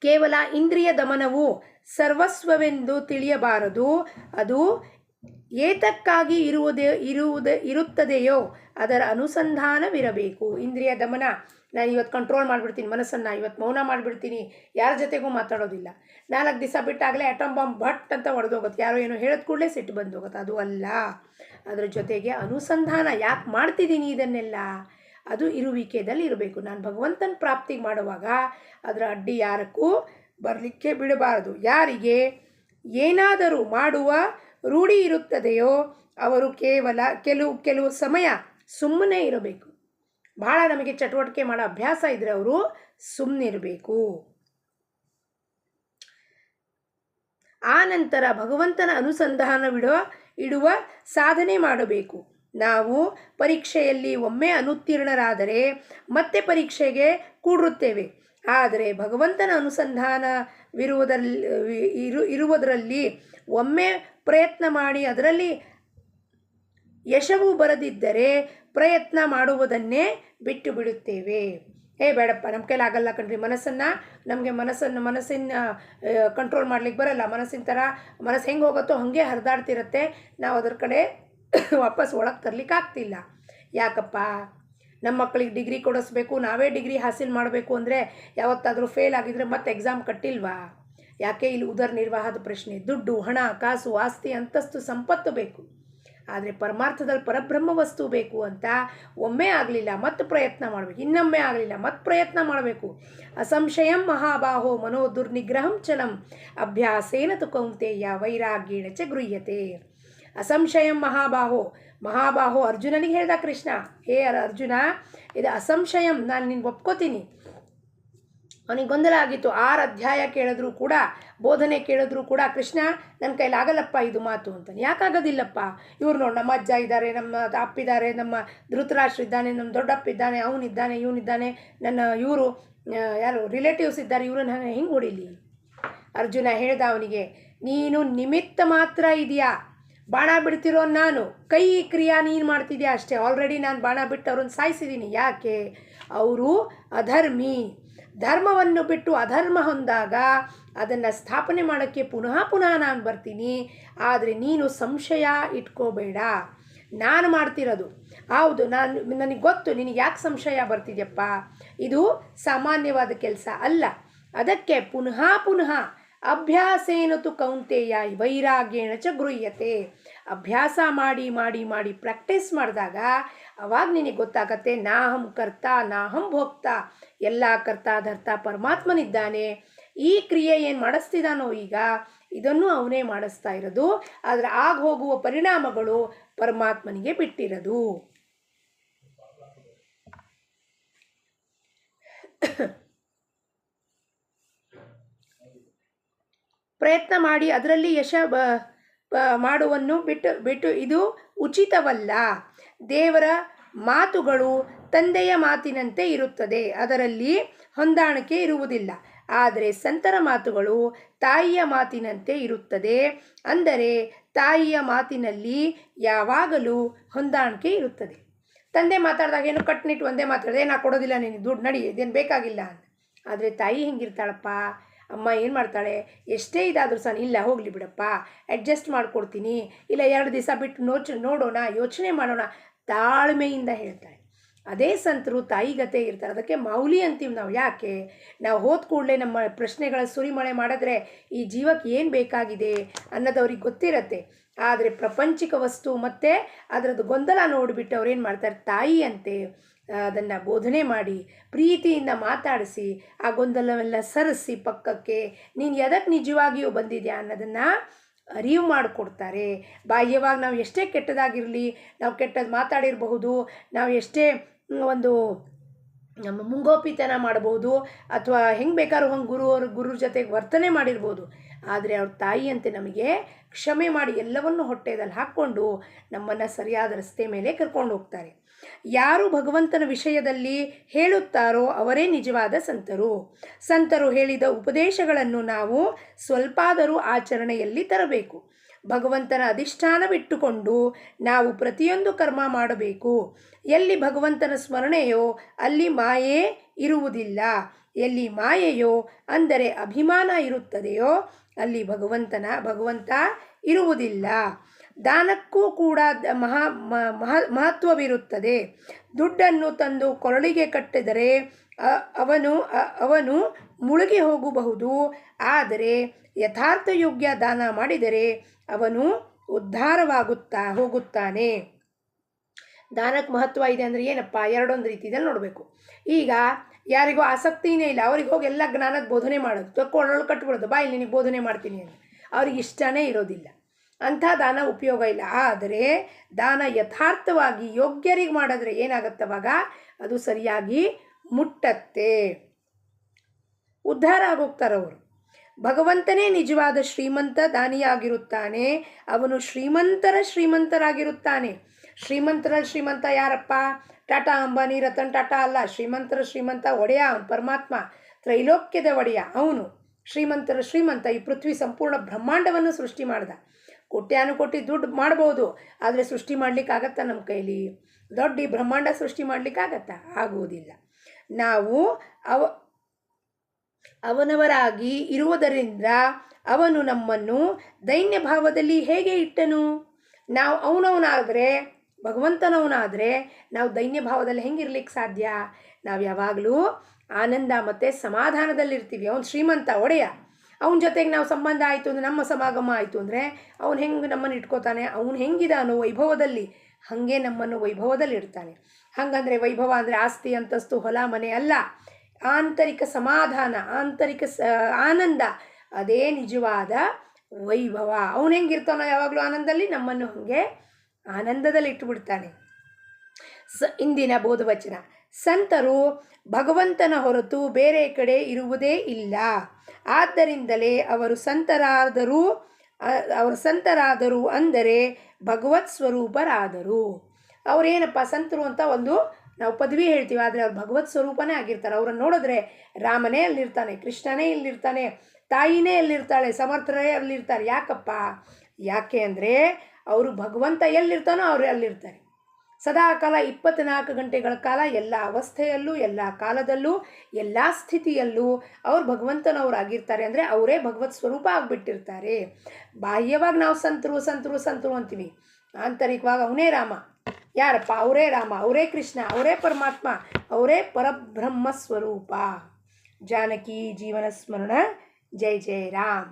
ಕೇವಲ ಇಂದ್ರಿಯ ದಮನವು ಸರ್ವಸ್ವವೆಂದು ತಿಳಿಯಬಾರದು. ಅದು ಏತಕ್ಕಾಗಿ ಇರುತ್ತದೆಯೋ ಅದರ ಅನುಸಂಧಾನವಿರಬೇಕು. ಇಂದ್ರಿಯ ದಮನ, ನಾನು ಇವತ್ತು ಕಂಟ್ರೋಲ್ ಮಾಡಿಬಿಡ್ತೀನಿ ಮನಸ್ಸನ್ನು, ಇವತ್ತು ಮೌನ ಮಾಡಿಬಿಡ್ತೀನಿ, ಯಾರ ಜೊತೆಗೂ ಮಾತಾಡೋದಿಲ್ಲ, 4 ದಿವಸ ಬಿಟ್ಟಾಗಲೇ ಅಟಮ್ ಬಾಂಬ್ ಭಟ್ ಅಂತ ಹೊಡೆದೋಗುತ್ತೆ, ಯಾರೋ ಏನೋ ಹೇಳಿದ ಕೂಡಲೇ ಸಿಟ್ಟು ಬಂದೋಗುತ್ತೆ. ಅದು ಅಲ್ಲ. ಅದರ ಜೊತೆಗೆ ಅನುಸಂಧಾನ, ಯಾಕೆ ಮಾಡ್ತಿದ್ದೀನಿ ಇದನ್ನೆಲ್ಲ, ಅದು ಇರುವಿಕೆಯಲ್ಲಿ ಇರಬೇಕು. ನಾನು ಭಗವಂತನ ಪ್ರಾಪ್ತಿಗೆ ಮಾಡುವಾಗ ಅದರ ಅಡ್ಡಿ ಯಾರಕ್ಕೂ ಬರಲಿಕ್ಕೆ ಬಿಡಬಾರದು. ಯಾರಿಗೆ ಏನಾದರೂ ಮಾಡುವ ರೂಢಿ ಇರುತ್ತದೆಯೋ ಅವರು ಕೆಲವು ಸಮಯ ಸುಮ್ಮನೆ ಇರಬೇಕು. ಭಾಳ ನಮಗೆ ಚಟುವಟಿಕೆ ಮಾಡೋ ಅಭ್ಯಾಸ ಇದ್ದರೆ ಅವರು ಸುಮ್ಮನಿರಬೇಕು. ಆ ನಂತರ ಭಗವಂತನ ಇಡುವ ಸಾಧನೆ ಮಾಡಬೇಕು. ನಾವು ಪರೀಕ್ಷೆಯಲ್ಲಿ ಒಮ್ಮೆ ಅನುತ್ತೀರ್ಣರಾದರೆ ಮತ್ತೆ ಪರೀಕ್ಷೆಗೆ ಕೂಡುತ್ತೇವೆ. ಆದರೆ ಭಗವಂತನ ಇರುವುದರಲ್ಲಿ ಒಮ್ಮೆ ಪ್ರಯತ್ನ ಮಾಡಿ ಅದರಲ್ಲಿ ಯಶವು ಬರದಿದ್ದರೆ ಪ್ರಯತ್ನ ಮಾಡುವುದನ್ನೇ ಬಿಟ್ಟು ಬಿಡುತ್ತೇವೆ. ಬೇಡಪ್ಪ, ನಮ್ಮ ಕೈಲಿ ಆಗಲ್ಲ ಕಣ್ರಿ, ಮನಸ್ಸಿನ ಕಂಟ್ರೋಲ್ ಮಾಡ್ಲಿಕ್ಕೆ ಬರಲ್ಲ, ಮನಸ್ಸು ಹೆಂಗೆ ಹೋಗುತ್ತೋ ಹಾಗೆ ಹರಿದಾಡ್ತಿರತ್ತೆ, ನಾವು ಅದ್ರ ಕಡೆ ವಾಪಸ್ ಒಳಗೆ ತರ್ಲಿಕ್ಕೆ ಆಗ್ತಿಲ್ಲ. ಯಾಕಪ್ಪ? ನಮ್ಮ ಮಕ್ಕಳಿಗೆ ಡಿಗ್ರಿ ಕೊಡಿಸ್ಬೇಕು, ನಾವೇ ಡಿಗ್ರಿ ಹಾಸಿಲ್ ಮಾಡಬೇಕು ಅಂದರೆ ಯಾವತ್ತಾದರೂ ಫೇಲ್ ಆಗಿದ್ರೆ ಮತ್ತೆ ಎಕ್ಸಾಮ್ ಕಟ್ಟಿಲ್ವಾ? ಯಾಕೆ? ಇಲ್ಲಿ ಉದರ ನಿರ್ವಾಹದ ಪ್ರಶ್ನೆ. ದುಡ್ಡು, ಹಣ, ಕಾಸು, ಆಸ್ತಿ, ಅಂತಸ್ತು, ಸಂಪತ್ತು ಬೇಕು. ಆದರೆ ಪರಮಾರ್ಥದಲ್ಲಿ ಪರಬ್ರಹ್ಮ ವಸ್ತು ಬೇಕು ಅಂತ ಒಮ್ಮೆ ಆಗಲಿಲ್ಲ ಮತ್ತೆ ಪ್ರಯತ್ನ ಮಾಡಬೇಕು, ಇನ್ನೊಮ್ಮೆ ಆಗಲಿಲ್ಲ ಮತ್ತೆ ಪ್ರಯತ್ನ ಮಾಡಬೇಕು. ಅಸಂಶಯಂ ಮಹಾಬಾಹೋ ಮನೋ ದುರ್ನಿಗ್ರಹಂ ಚಲಂ ಅಭ್ಯಾಸೇನ ತು ಕೌಂತೆಯ ವೈರಾಗ್ಯೇಣ ಚ ಗೃಹ್ಯತೆ. ಅಸಂಶಯಂ ಮಹಾಬಾಹೋ ಅರ್ಜುನನಿಗೆ ಹೇಳ್ದ ಕೃಷ್ಣ, ಹೇ ಅರ್ಜುನ, ಇದು ಅಸಂಶಯಂ, ನಾನು ನಿನ್ಗೆ ಒಪ್ಕೋತೀನಿ. ಅವನಿಗೆ ಗೊಂದಲ ಆಗಿತ್ತು. 6 ಅಧ್ಯಾಯ ಕೇಳಿದ್ರು ಕೂಡ, ಬೋಧನೆ ಕೇಳಿದ್ರು ಕೂಡ, ಕೃಷ್ಣ ನನ್ನ ಕೈಲಾಗಲ್ಲಪ್ಪ ಇದು ಮಾತು ಅಂತಾನೆ. ಯಾಕಾಗೋದಿಲ್ಲಪ್ಪ? ಇವ್ರು ನೋಡಿ, ನಮ್ಮ ಅಜ್ಜ ಇದ್ದಾರೆ, ನಮ್ಮ ಅಪ್ಪಿದ್ದಾರೆ, ನಮ್ಮ ಧೃತರಾಷ್ಟ್ರ ಇದ್ದಾನೆ, ನಮ್ಮ ದೊಡ್ಡಪ್ಪ ಇದ್ದಾನೆ, ಅವನಿದ್ದಾನೆ, ಇವನಿದ್ದಾನೆ, ಯಾರು ರಿಲೇಟಿವ್ಸ್ ಇದ್ದಾರೆ, ಇವ್ರನ್ನ ಹೆಂಗೆ ಹೊಡಿಲಿ? ಅರ್ಜುನ ಹೇಳ್ದ ಅವನಿಗೆ, ನೀನು ನಿಮಿತ್ತ ಮಾತ್ರ ಇದೆಯಾ. ಬಾಣ ಬಿಡ್ತಿರೋ ನಾನು, ಕೈ ಕ್ರಿಯಾ ನೀನು ಮಾಡ್ತಿದ್ಯಾ ಅಷ್ಟೇ. ಆಲ್ರೆಡಿ ನಾನು ಬಾಣ ಬಿಟ್ಟು ಅವ್ರನ್ನ ಸಾಯಿಸಿದ್ದೀನಿ. ಯಾಕೆ? ಅವರು ಅಧರ್ಮಿ. ಧರ್ಮವನ್ನು ಬಿಟ್ಟು ಅಧರ್ಮ ಹೊಂದಾಗ ಅದನ್ನು ಸ್ಥಾಪನೆ ಮಾಡೋಕ್ಕೆ ಪುನಃ ಪುನಃ ನಾನು ಬರ್ತೀನಿ. ಆದರೆ ನೀನು ಸಂಶಯ ಇಟ್ಕೋಬೇಡ, ನಾನು ಮಾಡ್ತಿರೋದು ಹೌದು. ನನಗೆ ಗೊತ್ತು ನಿನಗೆ ಯಾಕೆ ಸಂಶಯ ಬರ್ತಿದ್ಯಪ್ಪ, ಇದು ಸಾಮಾನ್ಯವಾದ ಕೆಲಸ ಅಲ್ಲ. ಅದಕ್ಕೆ ಪುನಃ ಪುನಃ ಅಭ್ಯಾಸೇನ ತು ಕೌಂತೆಯ ವೈರಾಗ್ಯೇಣ ಚ ಗೃಹ್ಯತೆ. ಅಭ್ಯಾಸ ಮಾಡಿ ಮಾಡಿ ಮಾಡಿ ಪ್ರಾಕ್ಟೀಸ್ ಮಾಡಿದಾಗ ಅವಾಗ ನಿನಗೆ ಗೊತ್ತಾಗತ್ತೆ, ನಾಹಂ ಕರ್ತ ನಾಹಂ ಭೋಕ್ತ, ಎಲ್ಲ ಕರ್ತ ಧರ್ತ ಪರಮಾತ್ಮನಿದ್ದಾನೆ. ಈ ಕ್ರಿಯೆ ಏನು ಮಾಡಿಸ್ತಿದ್ದಾನೋ ಈಗ, ಇದನ್ನು ಅವನೇ ಮಾಡಿಸ್ತಾ ಇರೋದು. ಆದರೆ ಆಗ ಹೋಗುವ ಪರಿಣಾಮಗಳು ಪರಮಾತ್ಮನಿಗೆ ಬಿಟ್ಟಿರೋದು. ಪ್ರಯತ್ನ ಮಾಡಿ ಅದರಲ್ಲಿ ಯಶ ಮಾಡುವನ್ನು ಬಿಟ್ಟು ಇದು ಉಚಿತವಲ್ಲ. ದೇವರ ಮಾತುಗಳು ತಂದೆಯ ಮಾತಿನಂತೆ ಇರುತ್ತದೆ, ಅದರಲ್ಲಿ ಹೊಂದಾಣಿಕೆ ಇರುವುದಿಲ್ಲ. ಆದರೆ ಸಂತರ ಮಾತುಗಳು ತಾಯಿಯ ಮಾತಿನಂತೆ ಇರುತ್ತದೆ. ಅಂದರೆ ತಾಯಿಯ ಮಾತಿನಲ್ಲಿ ಯಾವಾಗಲೂ ಹೊಂದಾಣಿಕೆ ಇರುತ್ತದೆ. ತಂದೆ ಮಾತಾಡಿದಾಗ ಏನು ಕಟ್ನಿಟ್ಟು ಒಂದೇ ಮಾತಾಡಿದೆ, ನಾ ಕೊಡೋದಿಲ್ಲ ನೀನು ದುಡ್ಡು, ನಡಿ, ಇದೇನು ಬೇಕಾಗಿಲ್ಲ ಅಂತ. ಆದರೆ ತಾಯಿ ಹೆಂಗಿರ್ತಾಳಪ್ಪ, ಅಮ್ಮ ಏನು ಮಾಡ್ತಾಳೆ, ಎಷ್ಟೇ ಇದಾದರೂ ಸಹ ಇಲ್ಲ ಹೋಗಲಿ ಬಿಡಪ್ಪ, ಅಡ್ಜಸ್ಟ್ ಮಾಡಿಕೊಡ್ತೀನಿ, ಇಲ್ಲ 2 ದಿವಸ ಬಿಟ್ಟು ನೋಡೋಣ, ಯೋಚನೆ ಮಾಡೋಣ, ತಾಳ್ಮೆಯಿಂದ ಹೇಳ್ತಾಳೆ. ಅದೇ ಸಂತರು ತಾಯಿಗತೆ ಇರ್ತಾರೆ. ಅದಕ್ಕೆ ಮೌಲಿ ಅಂತೀವಿ ನಾವು. ಯಾಕೆ? ನಾವು ಹೋದ ಕೂಡಲೇ ನಮ್ಮ ಪ್ರಶ್ನೆಗಳ ಸುರಿಮಳೆ ಮಾಡಿದ್ರೆ ಈ ಜೀವಕ್ಕೆ ಏನು ಬೇಕಾಗಿದೆ ಅನ್ನೋದು ಅವ್ರಿಗೆ ಗೊತ್ತಿರತ್ತೆ. ಆದರೆ ಪ್ರಪಂಚಿಕ ವಸ್ತು ಮತ್ತು ಅದರದ್ದು ಗೊಂದಲ ನೋಡಿಬಿಟ್ಟು ಅವ್ರು ಏನು ಮಾಡ್ತಾರೆ, ತಾಯಿಯಂತೆ ಅದನ್ನು ಬೋಧನೆ ಮಾಡಿ ಪ್ರೀತಿಯಿಂದ ಮಾತಾಡಿಸಿ ಆ ಗೊಂದಲವೆಲ್ಲ ಸರಿಸಿ ಪಕ್ಕಕ್ಕೆ ನೀನು ಎದಕ್ಕೆ ನಿಜವಾಗಿಯೂ ಬಂದಿದ್ಯಾ ಅನ್ನೋದನ್ನು ಅರಿವು ಮಾಡಿಕೊಡ್ತಾರೆ. ಬಾಹ್ಯವಾಗಿ ನಾವು ಎಷ್ಟೇ ಕೆಟ್ಟದಾಗಿರಲಿ, ನಾವು ಕೆಟ್ಟದ್ದು ಮಾತಾಡಿರಬಹುದು, ನಾವು ಎಷ್ಟೇ ಒಂದು ನಮ್ಮ ಮುಂಗೋಪಿತನ ಮಾಡಬಹುದು, ಅಥವಾ ಹೆಂಗೆ ಬೇಕಾದ್ರೂ ಹಂಗೆ ಗುರುರ ಜೊತೆಗೆ ವರ್ತನೆ ಮಾಡಿರ್ಬೋದು. ಆದರೆ ಅವ್ರ ತಾಯಿಯಂತೆ ನಮಗೆ ಕ್ಷಮೆ ಮಾಡಿ ಎಲ್ಲವನ್ನು ಹೊಟ್ಟೆದಲ್ಲಿ ಹಾಕ್ಕೊಂಡು ನಮ್ಮನ್ನು ಸರಿಯಾದ ರಸ್ತೆ ಮೇಲೆ ಕರ್ಕೊಂಡು ಹೋಗ್ತಾರೆ. ಯಾರು ಭಗವಂತನ ವಿಷಯದಲ್ಲಿ ಹೇಳುತ್ತಾರೋ ಅವರೇ ನಿಜವಾದ ಸಂತರು. ಸಂತರು ಹೇಳಿದ ಉಪದೇಶಗಳನ್ನು ನಾವು ಸ್ವಲ್ಪಾದರೂ ಆಚರಣೆಯಲ್ಲಿ ತರಬೇಕು. ಭಗವಂತನ ಅಧಿಷ್ಠಾನವಿಟ್ಟುಕೊಂಡು ನಾವು ಪ್ರತಿಯೊಂದು ಕರ್ಮ ಮಾಡಬೇಕು. ಎಲ್ಲಿ ಭಗವಂತನ ಸ್ಮರಣೆಯೋ ಅಲ್ಲಿ ಮಾಯೆ ಇರುವುದಿಲ್ಲ. ಎಲ್ಲಿ ಮಾಯೆಯೋ ಅಂದರೆ ಅಭಿಮಾನ ಇರುತ್ತದೆಯೋ ಅಲ್ಲಿ ಭಗವಂತ ಇರುವುದಿಲ್ಲ. ದಾನಕ್ಕೂ ಕೂಡ ಮಹತ್ವವಿರುತ್ತದೆ. ದುಡ್ಡನ್ನು ತಂದು ಕೊರಳಿಗೆ ಕಟ್ಟಿದರೆ ಅವನು ಮುಳುಗಿ ಹೋಗಬಹುದು. ಆದರೆ ಯಥಾರ್ಥಯೋಗ್ಯ ದಾನ ಮಾಡಿದರೆ ಅವನು ಹೋಗುತ್ತಾನೆ. ದಾನಕ್ಕೆ ಮಹತ್ವ ಇದೆ ಅಂದರೆ ಏನಪ್ಪ, ಎರಡೊಂದು ರೀತಿಯಲ್ಲಿ ನೋಡಬೇಕು. ಈಗ ಯಾರಿಗೂ ಆಸಕ್ತಿನೇ ಇಲ್ಲ, ಅವ್ರಿಗೆ ಹೋಗಿ ಎಲ್ಲ ಜ್ಞಾನದ ಬೋಧನೆ ಮಾಡೋದು, ಕೊರಳು ಕಟ್ಬಿಡೋದು, ಬಾ ಇಲ್ಲಿ ನಿನಗೆ ಬೋಧನೆ ಮಾಡ್ತೀನಿ ಅಂತ ಅವ್ರಿಗೆ ಇಷ್ಟನೇ ಇರೋದಿಲ್ಲ. ಅಂಥ ದಾನ ಉಪಯೋಗ ಇಲ್ಲ. ಆದರೆ ದಾನ ಯಥಾರ್ಥವಾಗಿ ಯೋಗ್ಯರಿಗೆ ಮಾಡಿದ್ರೆ ಏನಾಗತ್ತವಾಗ, ಅದು ಸರಿಯಾಗಿ ಮುಟ್ಟತ್ತೆ, ಉದ್ಧಾರ ಆಗೋಗ್ತಾರವರು. ಭಗವಂತನೇ ನಿಜವಾದ ಶ್ರೀಮಂತ ದಾನಿಯಾಗಿರುತ್ತಾನೆ. ಅವನು ಶ್ರೀಮಂತರಾಗಿರುತ್ತಾನೆ. ಶ್ರೀಮಂತರಲ್ಲಿ ಶ್ರೀಮಂತ ಯಾರಪ್ಪ? ಟಾಟಾ ಅಂಬಾನಿ, ರತನ್ ಟಾಟಾ ಅಲ್ಲ. ಶ್ರೀಮಂತ ಒಡೆಯ ಅವನು, ಪರಮಾತ್ಮ, ತ್ರೈಲೋಕ್ಯದ ಒಡೆಯ ಅವನು. ಶ್ರೀಮಂತ ಈ ಪೃಥ್ವಿ ಸಂಪೂರ್ಣ ಬ್ರಹ್ಮಾಂಡವನ್ನು ಸೃಷ್ಟಿ ಮಾಡ್ದ. ಕೋಟ್ಯಾನುಕೋಟಿ ದುಡ್ಡು ಮಾಡ್ಬೋದು, ಆದರೆ ಸೃಷ್ಟಿ ಮಾಡ್ಲಿಕ್ಕಾಗತ್ತಾ ನಮ್ಮ ಕೈಲಿ? ದೊಡ್ಡ ಈ ಬ್ರಹ್ಮಾಂಡ ಸೃಷ್ಟಿ ಮಾಡ್ಲಿಕ್ಕಾಗತ್ತಾ? ಆಗುವುದಿಲ್ಲ. ನಾವು ಅವನವರಾಗಿ ಇರುವುದರಿಂದ ಅವನು ನಮ್ಮನ್ನು ದೈನ್ಯ ಭಾವದಲ್ಲಿ ಹೇಗೆ ಇಟ್ಟನು? ನಾವು ಅವನವನಾದರೆ, ಭಗವಂತನವನಾದರೆ ನಾವು ದೈನ್ಯ ಭಾವದಲ್ಲಿ ಹೆಂಗಿರ್ಲಿಕ್ಕೆ ಸಾಧ್ಯ? ನಾವು ಯಾವಾಗಲೂ ಆನಂದ ಮತ್ತು ಸಮಾಧಾನದಲ್ಲಿರ್ತೀವಿ. ಅವನು ಶ್ರೀಮಂತ ಒಡೆಯ, ಅವನ ಜೊತೆಗೆ ನಾವು ಸಂಬಂಧ ಆಯಿತು ಅಂದರೆ, ನಮ್ಮ ಸಮಾಗಮ ಆಯಿತು ಅಂದರೆ ಅವನು ಹೆಂಗೆ ನಮ್ಮನ್ನು ಇಟ್ಕೋತಾನೆ? ಅವನು ಹೆಂಗಿದಾನೋ ವೈಭವದಲ್ಲಿ ಹಾಗೆ ನಮ್ಮನ್ನು ವೈಭವದಲ್ಲಿ ಇಡ್ತಾನೆ. ಹಾಗಂದರೆ ವೈಭವ ಅಂದರೆ ಆಸ್ತಿ ಅಂತಸ್ತು ಹೊಲ ಮನೆ ಅಲ್ಲ. ಆಂತರಿಕ ಸಮಾಧಾನ, ಆಂತರಿಕ ಆನಂದ, ಅದೇ ನಿಜವಾದ ವೈಭವ. ಅವನು ಹೆಂಗಿರ್ತಾನೋ ಯಾವಾಗಲೂ ಆನಂದದಲ್ಲಿ, ನಮ್ಮನ್ನು ಹಾಗೆ ಆನಂದದಲ್ಲಿ ಇಟ್ಟುಬಿಡ್ತಾನೆ. ಇಂದಿನ ಬೋಧವಚನ: ಸಂತರು ಭಗವಂತನ ಹೊರತು ಬೇರೆ ಕಡೆ ಇರುವುದೇ ಇಲ್ಲ. ಆದ್ದರಿಂದಲೇ ಅವರು ಸಂತರಾದರು ಅಂದರೆ ಭಗವತ್ ಸ್ವರೂಪರಾದರು. ಅವರೇನಪ್ಪ ಸಂತರು ಅಂತ ಒಂದು ನಾವು ಪದವಿ ಹೇಳ್ತೀವಿ, ಆದರೆ ಅವ್ರು ಭಗವತ್ ಸ್ವರೂಪನೇ ಆಗಿರ್ತಾರೆ. ಅವ್ರನ್ನ ನೋಡಿದ್ರೆ ರಾಮನೇ ಅಲ್ಲಿರ್ತಾನೆ, ಕೃಷ್ಣನೇ ಇಲ್ಲಿರ್ತಾನೆ, ತಾಯಿನೇ ಎಲ್ಲಿರ್ತಾಳೆ, ಸಮರ್ಥರೇ ಅಲ್ಲಿರ್ತಾರೆ. ಯಾಕಪ್ಪ? ಯಾಕೆ ಅಂದರೆ ಅವರು ಭಗವಂತ ಎಲ್ಲಿರ್ತಾನೋ ಅವರು ಅಲ್ಲಿರ್ತಾರೆ. ಸದಾಕಾಲ 24 ಗಂಟೆಗಳ ಕಾಲ ಎಲ್ಲ ಅವಸ್ಥೆಯಲ್ಲೂ, ಎಲ್ಲ ಕಾಲದಲ್ಲೂ, ಎಲ್ಲ ಸ್ಥಿತಿಯಲ್ಲೂ ಅವ್ರು ಭಗವಂತನವರಾಗಿರ್ತಾರೆ. ಅಂದರೆ ಅವರೇ ಭಗವತ್ ಸ್ವರೂಪ ಆಗಿಬಿಟ್ಟಿರ್ತಾರೆ. ಬಾಹ್ಯವಾಗಿ ನಾವು ಸಂತರು ಸಂತರು ಸಂತರು ಅಂತೀವಿ, ಆಂತರಿಕವಾಗಿ ಅವನೇ ರಾಮ. ಯಾರಪ್ಪ? ಅವರೇ ರಾಮ, ಅವರೇ ಕೃಷ್ಣ, ಅವರೇ ಪರಮಾತ್ಮ, ಅವರೇ ಪರಬ್ರಹ್ಮ ಸ್ವರೂಪ. ಜಾನಕಿ ಜೀವನ ಸ್ಮರಣ. ಜೈ ಜೈ ರಾಮ್.